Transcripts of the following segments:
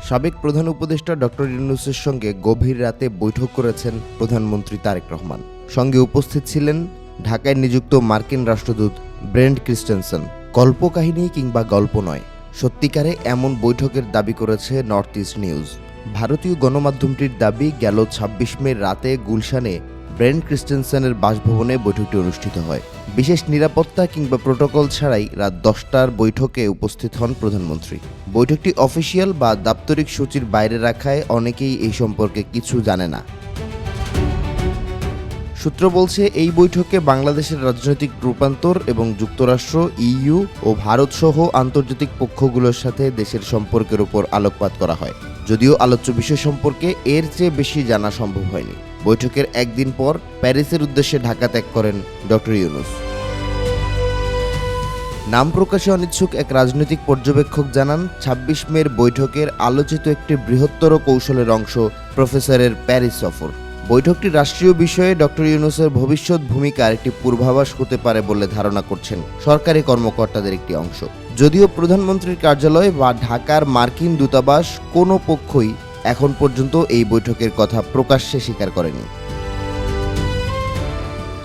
সাবেক প্রধান উপদেষ্টা ডক্টর ইউনূসের সঙ্গে গভীর রাতে বৈঠক করেছেন প্রধানমন্ত্রী তারেক রহমান। সঙ্গে উপস্থিত ছিলেন ঢাকায় নিযুক্ত মার্কিন রাষ্ট্রদূত ব্রেন্ট ক্রিস্টেনসেন। কল্পকাহিনী কিংবা গল্প নয়, সত্যিকারে এমন বৈঠকের দাবি করেছে নর্থ ইস্ট নিউজ। ভারতীয় গণমাধ্যমটির দাবি, গেল ২৬ মে রাতে গুলশানে ব্রেন্ট ক্রিস্টেনসেনের বাসভবনে বৈঠকটি অনুষ্ঠিত হয়। বিশেষ নিরাপত্তা কিংবা প্রোটোকল ছাড়াই রাত ১০টার বৈঠকে উপস্থিত হন প্রধানমন্ত্রী। বৈঠকটি অফিসিয়াল বা দাপ্তরিক সূচির বাইরে রাখায় অনেকেই এই সম্পর্কে কিছু জানে না। সূত্র বলছে, এই বৈঠকে বাংলাদেশের রাজনৈতিক রূপান্তর এবং যুক্তরাষ্ট্র, ইইউ ও ভারত সহ আন্তর্জাতিক পক্ষগুলোর সাথে দেশের সম্পর্কের উপর আলোকপাত করা হয়। যদিও আলোচ্য বিষয় সম্পর্কে এর চেয়ে বেশি জানা সম্ভব হয়নি। বৈঠকের একদিন পর প্যারিসের উদ্দেশ্যে ঢাকা ত্যাগ করেন ডক্টর ইউনূস। নাম প্রকাশে অনিচ্ছুক এক রাজনৈতিক পর্যবেক্ষক জানান, ২৬ মের বৈঠকের আলোচিত একটি বৃহত্তর কৌশলের অংশ প্রফেসরের প্যারিস সফর। বৈঠকটি রাষ্ট্রীয় বিষয়ে ডক্টর ইউনূসের ভবিষ্যৎ ভূমিকার একটি পূর্বাভাস হতে পারে বলে ধারণা করছেন সরকারি কর্মকর্তাদের একটি অংশ। যদিও প্রধানমন্ত্রীর কার্যালয় বা ঢাকার মার্কিন দূতাবাস কোনো পক্ষই এখন পর্যন্ত এই বৈঠকের কথা প্রকাশ্যে স্বীকার করেনি।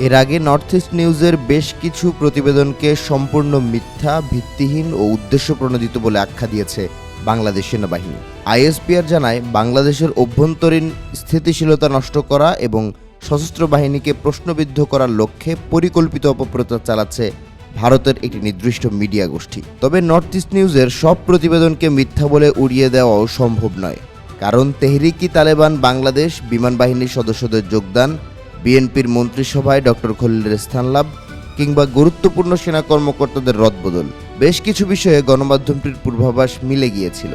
এর আগে নর্থ ইস্ট নিউজের বেশ কিছু প্রতিবেদনকে সম্পূর্ণ মিথ্যা, ভিত্তিহীন ও উদ্দেশ্যপ্রণোদিত বলে আখ্যা দিয়েছে বাংলাদেশ সেনাবাহিনী। আইএসপিআর জানায়, বাংলাদেশের অভ্যন্তরীণ স্থিতিশীলতা নষ্ট করা এবং সশস্ত্র বাহিনীকে প্রশ্নবিদ্ধ করার লক্ষ্যে পরিকল্পিত অপপ্রচার চালাচ্ছে ভারতের একটি নির্দিষ্ট মিডিয়া গোষ্ঠী। তবে নর্থ ইস্ট নিউজের সব প্রতিবেদনকে মিথ্যা বলে উড়িয়ে দেওয়াও সম্ভব নয়, কারণ তেহরিক-ই-তালেবান বাংলাদেশ বিমান বাহিনীর সদস্যদের যোগদান, বিএনপির মন্ত্রিসভায় ডক্টর খলিলের স্থানলাভ কিংবা গুরুত্বপূর্ণ সেনা কর্মকর্তাদের রদবদল, বেশ কিছু বিষয়ে গণমাধ্যমটির পূর্বাভাস মিলে গিয়েছিল।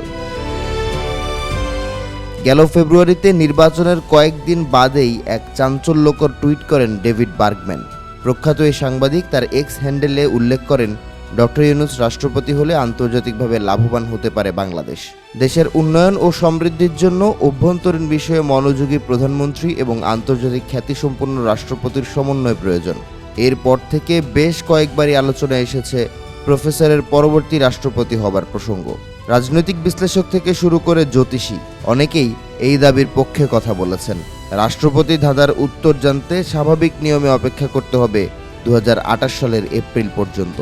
গেল ফেব্রুয়ারিতে নির্বাচনের কয়েকদিন বাদেই এক চাঞ্চল্যকর টুইট করেন ডেভিড বার্গম্যান। প্রখ্যাত এই সাংবাদিক তার এক্স হ্যান্ডেলে উল্লেখ করেন, ডক্টর ইউনূস রাষ্ট্রপতি হলে আন্তর্জাতিকভাবে লাভবান হতে পারে বাংলাদেশ। দেশের উন্নয়ন ও সমৃদ্ধির জন্য অভ্যন্তরীণ বিষয়ে মনোযোগী প্রধানমন্ত্রী এবং আন্তর্জাতিক খ্যাতিসম্পন্ন রাষ্ট্রপতির সমন্বয় প্রয়োজন। এরপর থেকে বেশ কয়েকবারই আলোচনায় এসেছে প্রফেসরের পরবর্তী রাষ্ট্রপতি হবার প্রসঙ্গ। রাজনৈতিক বিশ্লেষক থেকে শুরু করে জ্যোতিষী অনেকেই এই দাবির পক্ষে কথা বলেছেন। রাষ্ট্রপতি ধাঁধার উত্তর জানতে স্বাভাবিক নিয়মে অপেক্ষা করতে হবে ২০২৮ সালের এপ্রিল পর্যন্ত।